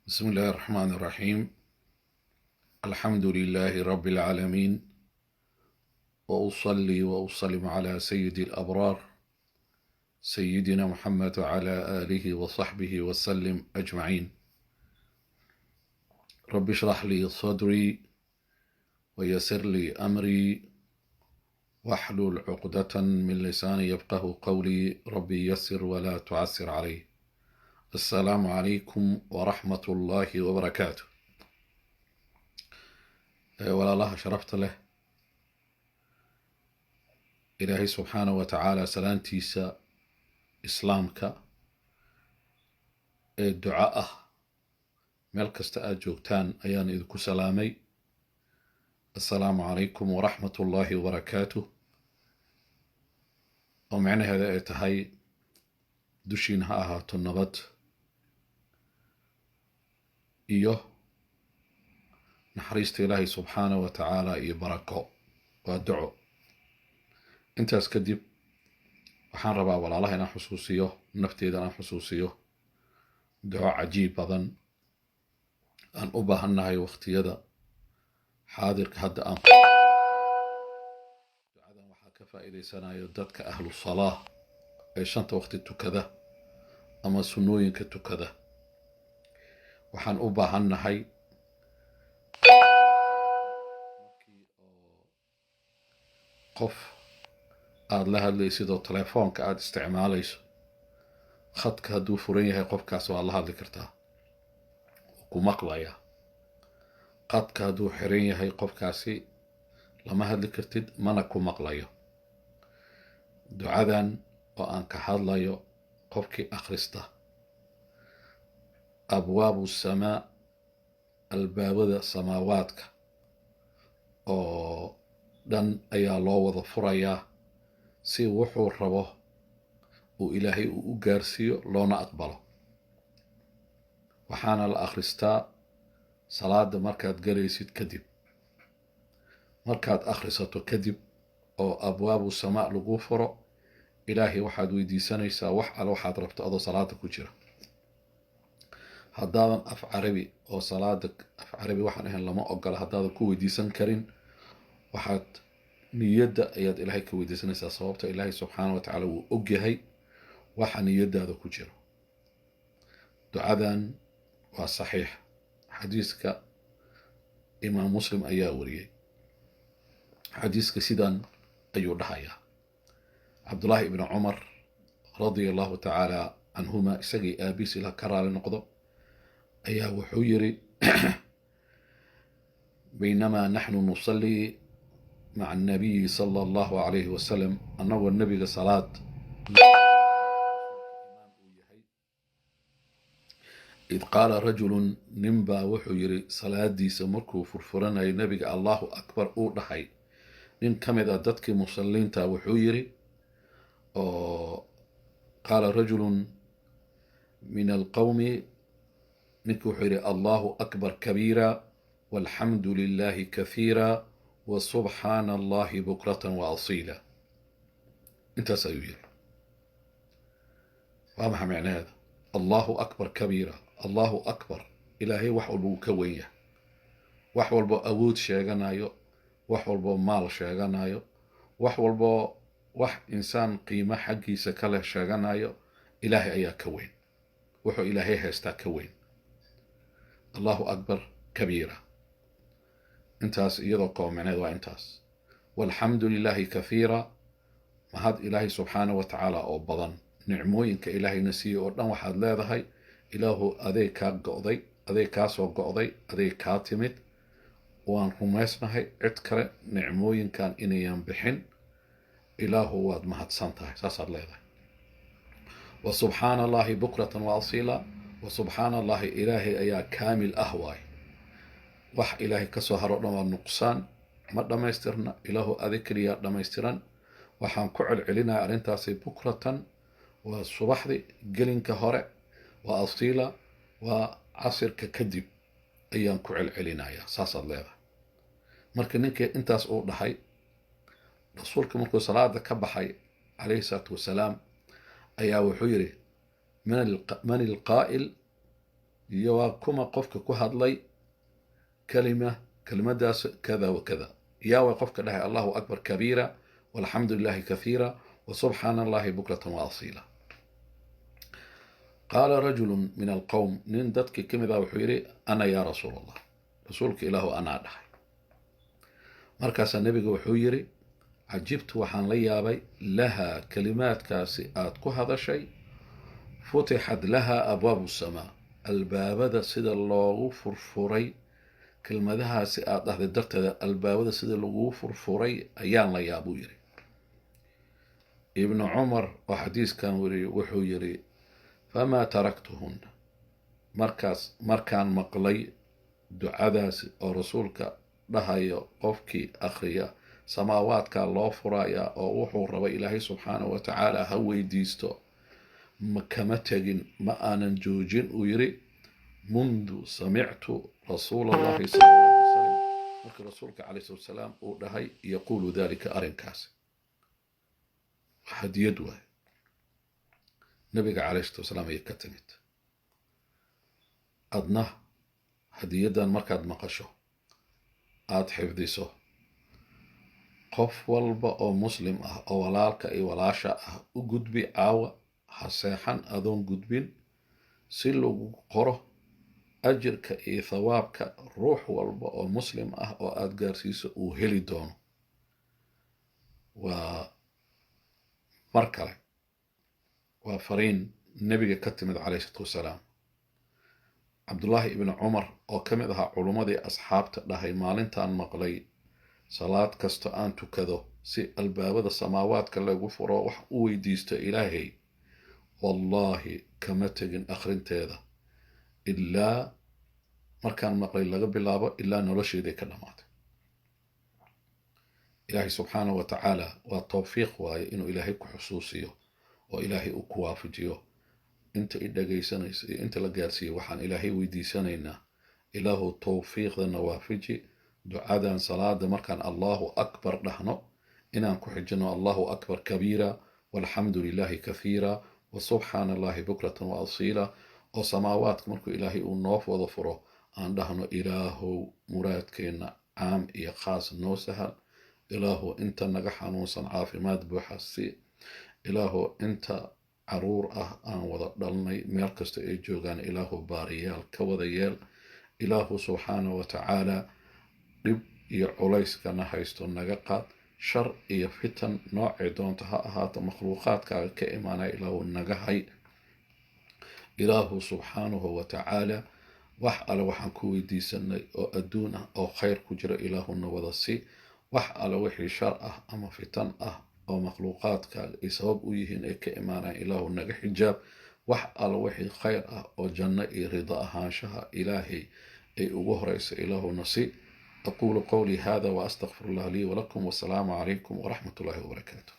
بسم الله الرحمن الرحيم. الحمد لله رب العالمين، وأصلي وأسلم على سيد الأبرار سيدنا محمد وعلى آله وصحبه وسلم أجمعين. رب اشرح لي صدري ويسر لي أمري واحلل عقدة من لساني يفقه قولي. ربي يسر ولا تعسر علي. السلام عليكم ورحمة الله وبركاته. ولا الله شرفت له إلهي سبحانه وتعالى سلامتيسا إسلامك الدعاء meel kasta aad joogtaan ayaan idinku salaamay. assalaamu calaykum waraxmatullaahi wabarakaatuh, oo micnaheeda ay tahay dushiin ha ahaato nabad iyo naxariista ilaahay subxaana wa tacaala iyo barako. waa duco. intaas kadib waxaan rabaa walaalaha inaan xusuusiyo, nafteeda inaan xusuusiyo duco cajiib badan aan u baahannahay waqtiyada xaadirka hadda aan ducadan waxaa ka faa'iidaysanayo dadka ahlu salaah ee shanta waqti tukada ama sunnooyinka tukada. waxaan u baahannahay markii oo qof aad la hadlaysid oo telefoonka aad isticmaalayso, khadka hadduu furan yahay qofkaas waa la hadli kartaa, ku maqlaya. qadka hadduu xiran yahay qofkaasi lama hadli kartid, mana ku maqlayo. ducadan oo aan ka hadlayo qofkii akhrista abwaabu samaa, albaabada samaawaadka oo dhan ayaa loo wada furayaa si wuxuu rabo uu ilaahay uu u gaarsiiyo loona aqbalo. waxaana la akhristaa salaada markaad galaysid kadib. markaad akhrisato kadib oo abwaabu samaa lagu furo, ilaahay waxaad weydiisanaysaa wax alle waxaad rabto adoo salaada ku jira. haddaadan af carabi oo salaada af carabi waxaan ahayn lama ogola, haddaadan ku weydiisan karin waxaad niyadda ayaad ilaahay ka weydiisanaysaa, sababta ilaahay subxaana wa tacaala wuu ogyahay waxa niyadaada ku jiro. ducadan waa saxiix, xadiiska imaam muslim ayaa wariyey. xadiiska sidan ayuu dhahayaa: cabdullaahi ibni cumar radia allahu tacaala canhuma, isagii aabiis ila ka raali noqdo, ayaa wuxuu yiri baynamaa naxnu nusallii maca annabiyi sala allahu calayhi wasalam, annagoo nebiga salaad id qaala rajulun, ninbaa wuxuu yiri salaadiisa markuu furfuranayay nebiga allahu akbar uu dhahay. nin ka mid ah dadkii musalliinta wuxuu yiri oo qaala rajulun min alqawmi, ninki wuxuu yidhi allahu akbar kabiira walxamdu lilahi kahiira wa subxaana allahi bukratan wa asiila. intaas ayuu yiri. waa maxa micnaheeda? allahu akbar kabiira, allahu akbar, ilaahay wax walba wuu ka wen yahay. wax walbo awood sheeganayo, wax walbo maal sheeganayo, wax walbo wax insaan qiimo xaggiisa kale sheeganayo, ilaahay ayaa ka weyn. wuxuu ilaahay haystaa ka weyn. allahu akbar kabiira. intaas iyadoo koomicneed waa intaas. walxamdu lilahi kahiira, mahad ilaahay subxaana wa tacaala oo badan. nicmooyinka ilaahayna siiye oo dhan waxaad leedahay ilaahu adeeg kaa go'day, adeeg kaa soo go'day, adeeg kaa timid. waan rumaysnahay cid kale nicmooyinkan inayan bixin. ilaahu waad mahadsan tahay, saasaad leedahay. wa subxaana allahi bukratan wa asiila, wa subxaana allahi, ilaahay ayaa kaamil ah waay. wax ilaahay kasoo haro dhan waa nuqsaan, ma dhammaystirna. ilaahu adeeg keliyaa dhammaystiran. waxaan ku celcelinaya arrintaasi bukratan waa subaxdi gelinka hore, waa asiila waa casirka kadib ayaan ku celcelinayaa. saasaad leedahay. marka ninkii intaas uu dhahay, rasuulka markuu salaada ka baxay calayhi salaatu wasalaam ayaa wuxuu yidhi man ilqaa'il يواكما قفك كهضلي كلمة داس كذا وكذا يا وقفك لها الله أكبر كبيرا والحمد لله كثيرا وسبحان الله بكرة وأصيلا. قال رجل من القوم نندتك كم ذا وحيري أنا يا رسول الله رسولك إله أنا دحي مركز النبي وحيري عجبت وحان ليابي لها كلمات كاسئات هذا شيء فتحت لها أبواب السماء الباب ذا سيد الله فرفري كلمة ذا سئات هذا الدرت الباب ذا سيد الله فرفري أيان ليابو يري ابن عمر وحديث كان وحيري فما تركتهن مركان مقلي دعاداس أو رسولك dhahayo qofkii akhriya samaawaadka loo furaya oo wuxuu raba ilaahay subxaanahu wa tacaala ha weydiisto kama tegin ma aanan joojin uu yiri mundu samictu rasuulallahi sallallahu alayhi wasallam markii rasuulka calayhi wasalaam uu dhahay yaquulu dalika arrinkaas hadiyad waay nabiga calayhi wasalaam ay ka timid adna hadiyadan markaad maqasho aad xifdiso qof walba oo muslim ah oo walaalka iyo walaasha ah u gudbi caawa ha seexan adoon gudbin si lagu qoro ajirka iyo thawaabka ruux walba oo muslim ah oo aad gaarsiiso uu heli doono. waa mar kale waa fariin nabiga ka timid calayhi salaatu wasalaam cabdullaahi ibn cumar oo ka mid ahaa culummadii asxaabta dhahay maalintaan maqlay salaad kasta aan tukado si albaabada samaawaadka lagu furo wax u weydiisto ilaahay wallaahi kama tegin akhrinteeda ilaa markaan maqlay laga bilaabo ilaa nolosheeday ka dhamaatay. ilaahay subxaanahu wa tacaala waa tawfiiq waaye inuu ilaahay ku xusuusiyo oo ilaahay uu ku waafajiyo inta i dhagaysanaysa iyo inta la gaarsiiyo waxaan ilaahay weydiisanaynaa ilaahu tawfiiqdana waafiji ducadan salaada markaan allahu akbar dhahno inaan ku xijino allahu akbar kabiira walxamdu lillahi kathiira wa subxaana allahi bukratan wa asiila oo samaawaadka markuu ilaahay uu noo wada furo aan dhahno ilaahow muraadkeenna caam iyo khaas noo sahal ilaahu inta naga xanuunsan caafimaad buuxa si ilaahu inta caruur ah aan wada dhalnay meel kasta ay joogaan ilaahu baariyaal ka wada yeel ilaahu subxaanahu wa tacaala dhib iyo culayskana haysto naga qaad shar iyo fitan noocay doonto ha ahaato makhluuqaadkaaga ka imaanaya ilaahu naga hay ilaahu subxaanahu wa tacaala wax alle waxaan ku weydiisanay oo adduun ah oo khayr ku jira ilaahuna wada si wax alle wixii shar ah ama fitan ah oo makhluuqaadkaaga ay sabab u yihiin ay ka imaanayaan ilaahu naga xijaab wax alle wixii khayr ah oo janno iyo rida ahaanshaha ilaahay ay ugu horeysa ilaahuna si أقول قولي هذا وأستغفر الله لي ولكم والسلام عليكم ورحمة الله وبركاته.